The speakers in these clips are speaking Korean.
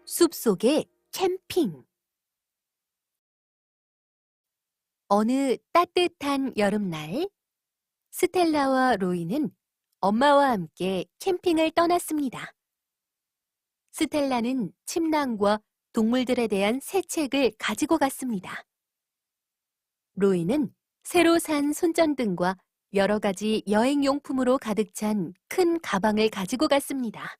숲속의 캠핑. 어느 따뜻한 여름날, 스텔라와 로이는 엄마와 함께 캠핑을 떠났습니다. 스텔라는 침낭과 동물들에 대한 새 책을 가지고 갔습니다. 로이는 새로 산 손전등과 여러 가지 여행용품으로 가득 찬 큰 가방을 가지고 갔습니다.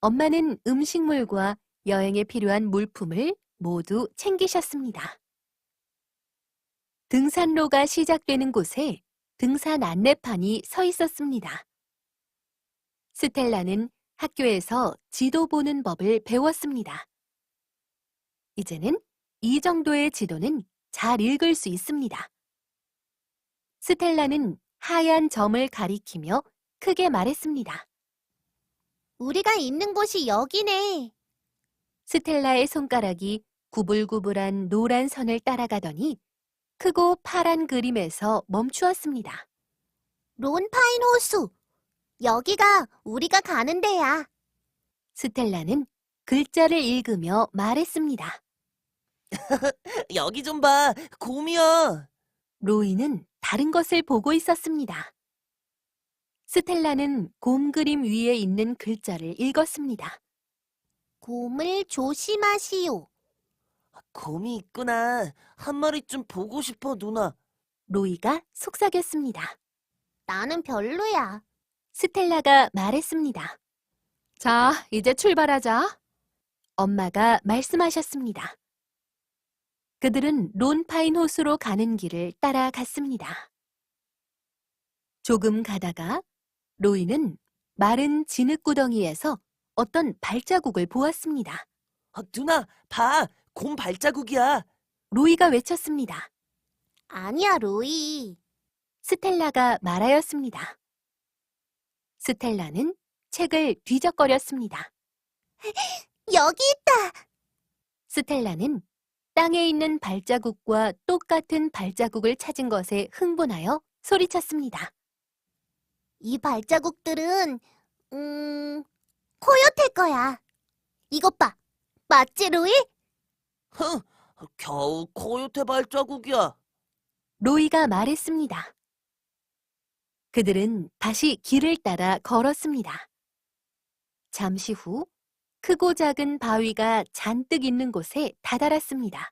엄마는 음식물과 여행에 필요한 물품을 모두 챙기셨습니다. 등산로가 시작되는 곳에 등산 안내판이 서 있었습니다. 스텔라는 학교에서 지도 보는 법을 배웠습니다. 이제는 이 정도의 지도는 잘 읽을 수 있습니다. 스텔라는 하얀 점을 가리키며 크게 말했습니다. 우리가 있는 곳이 여기네. 스텔라의 손가락이 구불구불한 노란 선을 따라가더니 크고 파란 그림에서 멈추었습니다. 론파인 호수. 여기가 우리가 가는 데야. 스텔라는 글자를 읽으며 말했습니다. 여기 좀 봐. 곰이야. 로이는 다른 것을 보고 있었습니다. 스텔라는 곰 그림 위에 있는 글자를 읽었습니다. 곰을 조심하시오. 곰이 있구나. 한 마리쯤 보고 싶어, 누나. 로이가 속삭였습니다. 나는 별로야. 스텔라가 말했습니다. 자, 이제 출발하자. 엄마가 말씀하셨습니다. 그들은 론파인 호수로 가는 길을 따라갔습니다. 조금 가다가 로이는 마른 진흙구덩이에서 어떤 발자국을 보았습니다. 누나, 봐. 곰 발자국이야. 로이가 외쳤습니다. 아니야, 로이. 스텔라가 말하였습니다. 스텔라는 책을 뒤적거렸습니다. 여기 있다. 스텔라는 땅에 있는 발자국과 똑같은 발자국을 찾은 것에 흥분하여 소리쳤습니다. 이 발자국들은 코요테 거야. 이것 봐. 맞지, 로이? 흥, 겨우 코요테 발자국이야. 로이가 말했습니다. 그들은 다시 길을 따라 걸었습니다. 잠시 후 크고 작은 바위가 잔뜩 있는 곳에 다다랐습니다.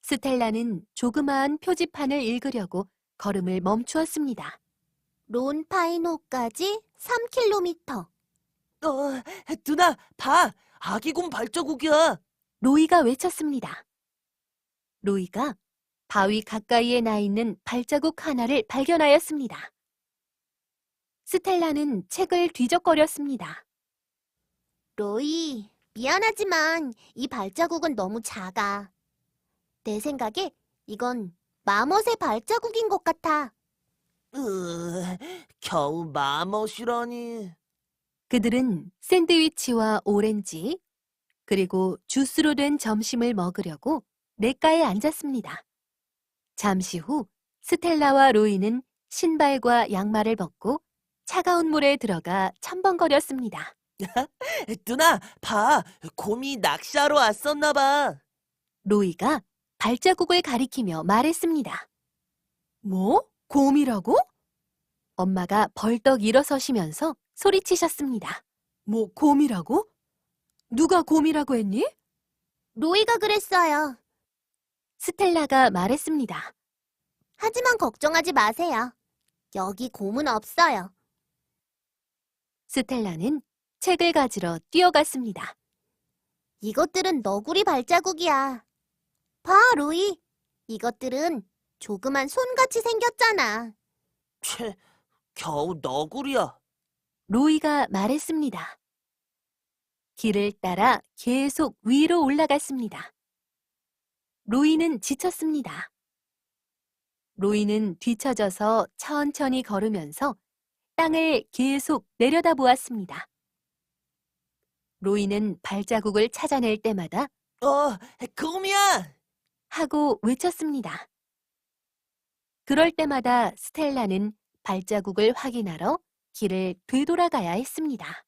스텔라는 조그마한 표지판을 읽으려고 걸음을 멈추었습니다. 론파인호까지 3km. 누나, 봐. 아기 곰 발자국이야. 로이가 외쳤습니다. 로이가 바위 가까이에 나 있는 발자국 하나를 발견하였습니다. 스텔라는 책을 뒤적거렸습니다. 로이, 미안하지만 이 발자국은 너무 작아. 내 생각에 이건 마멋의 발자국인 것 같아. 겨우 마멋이라니. 그들은 샌드위치와 오렌지, 그리고 주스로 된 점심을 먹으려고 냇가에 앉았습니다. 잠시 후 스텔라와 로이는 신발과 양말을 벗고 차가운 물에 들어가 첨벙거렸습니다. 누나, 봐. 곰이 낚시하러 왔었나 봐. 로이가 발자국을 가리키며 말했습니다. 뭐? 곰이라고? 엄마가 벌떡 일어서시면서 소리치셨습니다. 뭐 곰이라고? 누가 곰이라고 했니? 로이가 그랬어요. 스텔라가 말했습니다. 하지만 걱정하지 마세요. 여기 곰은 없어요. 스텔라는 책을 가지러 뛰어갔습니다. 이것들은 너구리 발자국이야. 봐, 로이. 이것들은 조그만 손같이 생겼잖아. 채, 겨우 너구리야. 로이가 말했습니다. 길을 따라 계속 위로 올라갔습니다. 로이는 지쳤습니다. 로이는 뒤처져서 천천히 걸으면서 땅을 계속 내려다보았습니다. 로이는 발자국을 찾아낼 때마다 곰이야! 하고 외쳤습니다. 그럴 때마다 스텔라는 발자국을 확인하러 길을 되돌아가야 했습니다.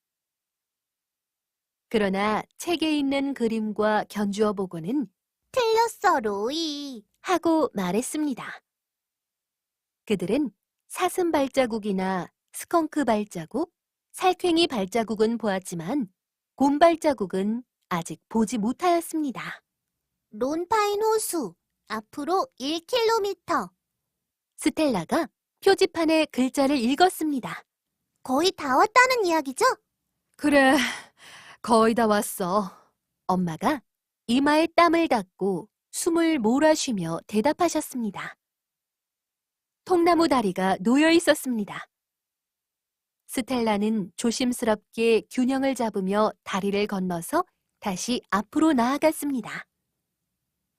그러나 책에 있는 그림과 견주어 보고는 틀렸어, 로이. 하고 말했습니다. 그들은 사슴 발자국이나 스컹크 발자국, 살쾡이 발자국은 보았지만 곰 발자국은 아직 보지 못하였습니다. 론파인 호수. 앞으로 1km. 스텔라가 표지판에 글자를 읽었습니다. 거의 다 왔다는 이야기죠? 그래, 거의 다 왔어. 엄마가 이마에 땀을 닦고 숨을 몰아쉬며 대답하셨습니다. 통나무 다리가 놓여 있었습니다. 스텔라는 조심스럽게 균형을 잡으며 다리를 건너서 다시 앞으로 나아갔습니다.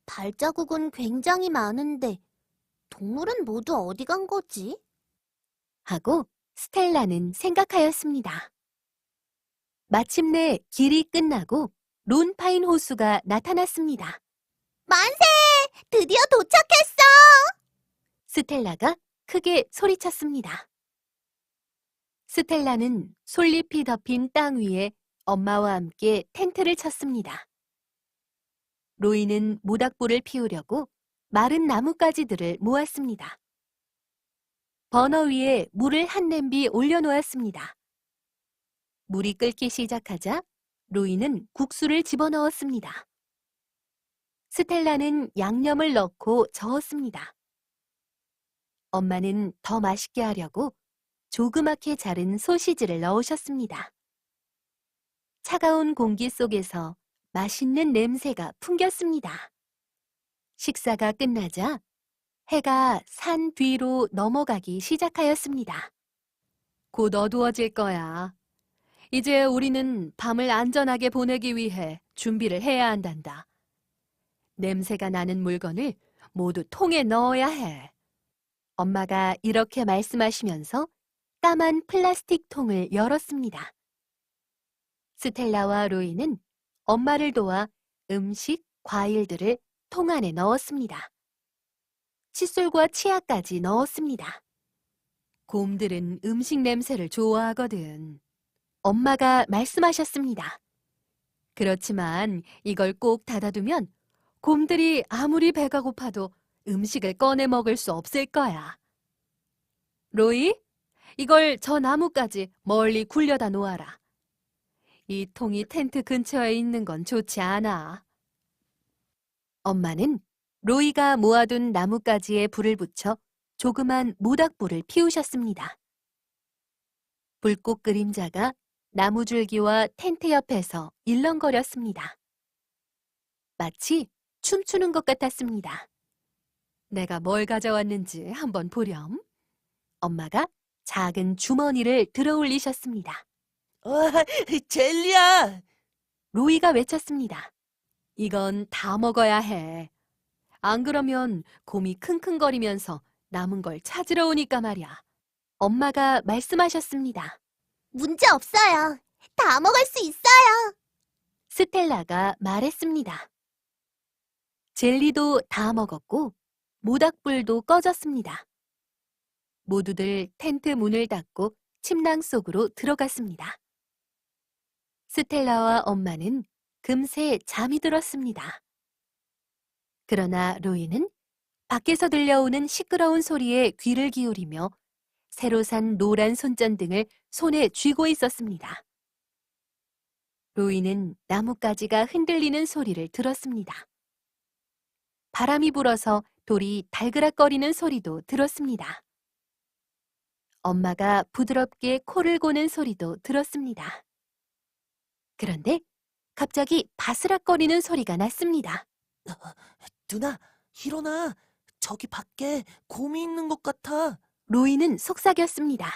발자국은 굉장히 많은데 동물은 모두 어디 간 거지? 하고 스텔라는 생각하였습니다. 마침내 길이 끝나고 론파인 호수가 나타났습니다. 만세! 드디어 도착했어! 스텔라가 크게 소리쳤습니다. 스텔라는 솔잎이 덮인 땅 위에 엄마와 함께 텐트를 쳤습니다. 로이는 모닥불을 피우려고 마른 나뭇가지들을 모았습니다. 버너 위에 물을 한 냄비 올려놓았습니다. 물이 끓기 시작하자 로이는 국수를 집어넣었습니다. 스텔라는 양념을 넣고 저었습니다. 엄마는 더 맛있게 하려고 조그맣게 자른 소시지를 넣으셨습니다. 차가운 공기 속에서 맛있는 냄새가 풍겼습니다. 식사가 끝나자 해가 산 뒤로 넘어가기 시작하였습니다. 곧 어두워질 거야. 이제 우리는 밤을 안전하게 보내기 위해 준비를 해야 한단다. 냄새가 나는 물건을 모두 통에 넣어야 해. 엄마가 이렇게 말씀하시면서 까만 플라스틱 통을 열었습니다. 스텔라와 로이는 엄마를 도와 음식, 과일들을 통 안에 넣었습니다. 칫솔과 치약까지 넣었습니다. 곰들은 음식 냄새를 좋아하거든. 엄마가 말씀하셨습니다. 그렇지만 이걸 꼭 닫아두면 곰들이 아무리 배가 고파도 음식을 꺼내 먹을 수 없을 거야. 로이, 이걸 저 나무까지 멀리 굴려다 놓아라. 이 통이 텐트 근처에 있는 건 좋지 않아. 엄마는 로이가 모아둔 나뭇가지에 불을 붙여 조그만 모닥불을 피우셨습니다. 불꽃 그림자가 나무줄기와 텐트 옆에서 일렁거렸습니다. 마치 춤추는 것 같았습니다. 내가 뭘 가져왔는지 한번 보렴. 엄마가 작은 주머니를 들어 올리셨습니다. 와, 젤리야! 로이가 외쳤습니다. 이건 다 먹어야 해. 안 그러면 곰이 킁킁거리면서 남은 걸 찾으러 오니까 말이야. 엄마가 말씀하셨습니다. 문제 없어요. 다 먹을 수 있어요. 스텔라가 말했습니다. 젤리도 다 먹었고 모닥불도 꺼졌습니다. 모두들 텐트 문을 닫고 침낭 속으로 들어갔습니다. 스텔라와 엄마는 금세 잠이 들었습니다. 그러나 로이는 밖에서 들려오는 시끄러운 소리에 귀를 기울이며 새로 산 노란 손전등을 손에 쥐고 있었습니다. 로이는 나뭇가지가 흔들리는 소리를 들었습니다. 바람이 불어서 돌이 달그락거리는 소리도 들었습니다. 엄마가 부드럽게 코를 고는 소리도 들었습니다. 그런데 갑자기 바스락거리는 소리가 났습니다. 누나, 일어나. 저기 밖에 곰이 있는 것 같아. 로이는 속삭였습니다.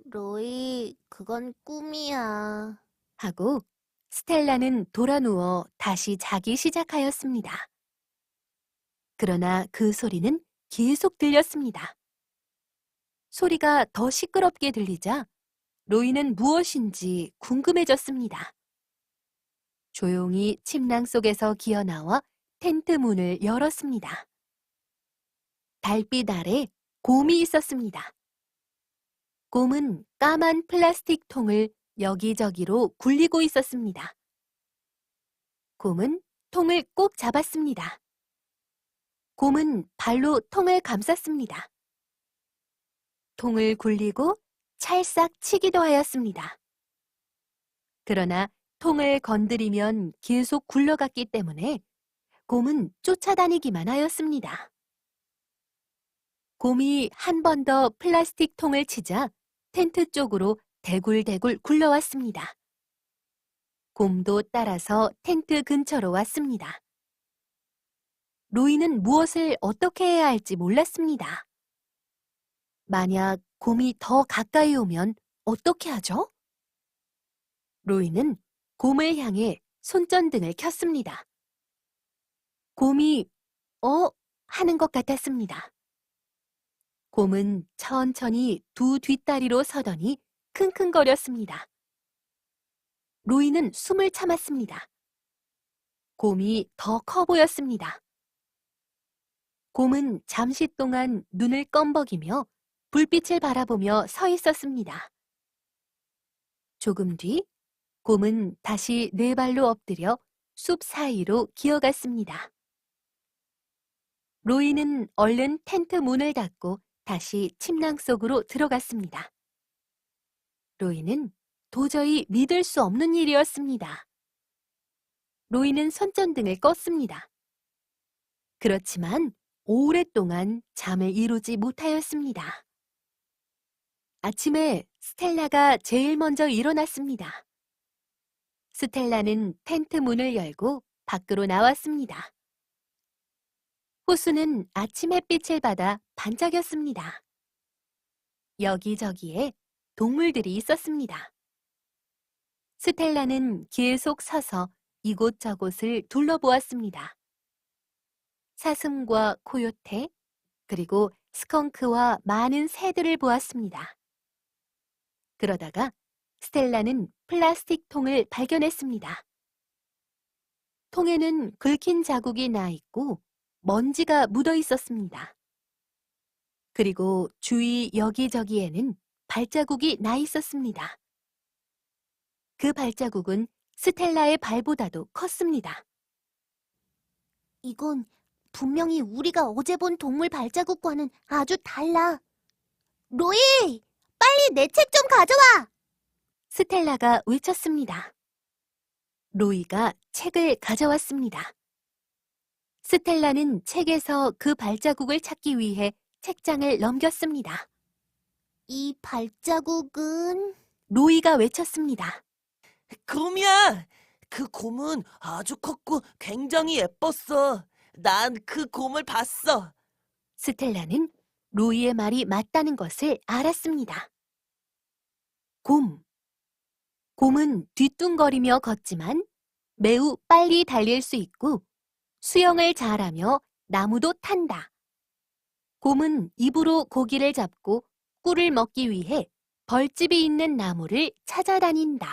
로이, 그건 꿈이야. 하고 스텔라는 돌아누워 다시 자기 시작하였습니다. 그러나 그 소리는 계속 들렸습니다. 소리가 더 시끄럽게 들리자 로이는 무엇인지 궁금해졌습니다. 조용히 침낭 속에서 기어나와 텐트 문을 열었습니다. 달빛 아래 곰이 있었습니다. 곰은 까만 플라스틱 통을 여기저기로 굴리고 있었습니다. 곰은 통을 꼭 잡았습니다. 곰은 발로 통을 감쌌습니다. 통을 굴리고 찰싹 치기도 하였습니다. 그러나 통을 건드리면 계속 굴러갔기 때문에 곰은 쫓아다니기만 하였습니다. 곰이 한 번 더 플라스틱 통을 치자 텐트 쪽으로 대굴대굴 굴러왔습니다. 곰도 따라서 텐트 근처로 왔습니다. 로이는 무엇을 어떻게 해야 할지 몰랐습니다. 만약 곰이 더 가까이 오면 어떻게 하죠? 로이는 곰을 향해 손전등을 켰습니다. 곰이 하는 것 같았습니다. 곰은 천천히 두 뒷다리로 서더니 킁킁거렸습니다. 로이는 숨을 참았습니다. 곰이 더 커 보였습니다. 곰은 잠시 동안 눈을 껌벅이며 불빛을 바라보며 서 있었습니다. 조금 뒤 곰은 다시 네 발로 엎드려 숲 사이로 기어갔습니다. 로이는 얼른 텐트 문을 닫고 다시 침낭 속으로 들어갔습니다. 로이는 도저히 믿을 수 없는 일이었습니다. 로이는 손전등을 껐습니다. 그렇지만 오랫동안 잠을 이루지 못하였습니다. 아침에 스텔라가 제일 먼저 일어났습니다. 스텔라는 텐트 문을 열고 밖으로 나왔습니다. 호수는 아침 햇빛을 받아 반짝였습니다. 여기저기에 동물들이 있었습니다. 스텔라는 계속 서서 이곳저곳을 둘러보았습니다. 사슴과 코요테, 그리고 스컹크와 많은 새들을 보았습니다. 그러다가 스텔라는 플라스틱 통을 발견했습니다. 통에는 긁힌 자국이 나 있고 먼지가 묻어 있었습니다. 그리고 주위 여기저기에는 발자국이 나 있었습니다. 그 발자국은 스텔라의 발보다도 컸습니다. 이건 분명히 우리가 어제 본 동물 발자국과는 아주 달라. 로이! 빨리 내 책 좀 가져와! 스텔라가 외쳤습니다. 로이가 책을 가져왔습니다. 스텔라는 책에서 그 발자국을 찾기 위해 책장을 넘겼습니다. 이 발자국은... 로이가 외쳤습니다. 곰이야! 그 곰은 아주 컸고 굉장히 예뻤어. 난 그 곰을 봤어. 스텔라는 로이의 말이 맞다는 것을 알았습니다. 곰은 뒤뚱거리며 걷지만 매우 빨리 달릴 수 있고 수영을 잘하며 나무도 탄다. 곰은 입으로 고기를 잡고 꿀을 먹기 위해 벌집이 있는 나무를 찾아다닌다.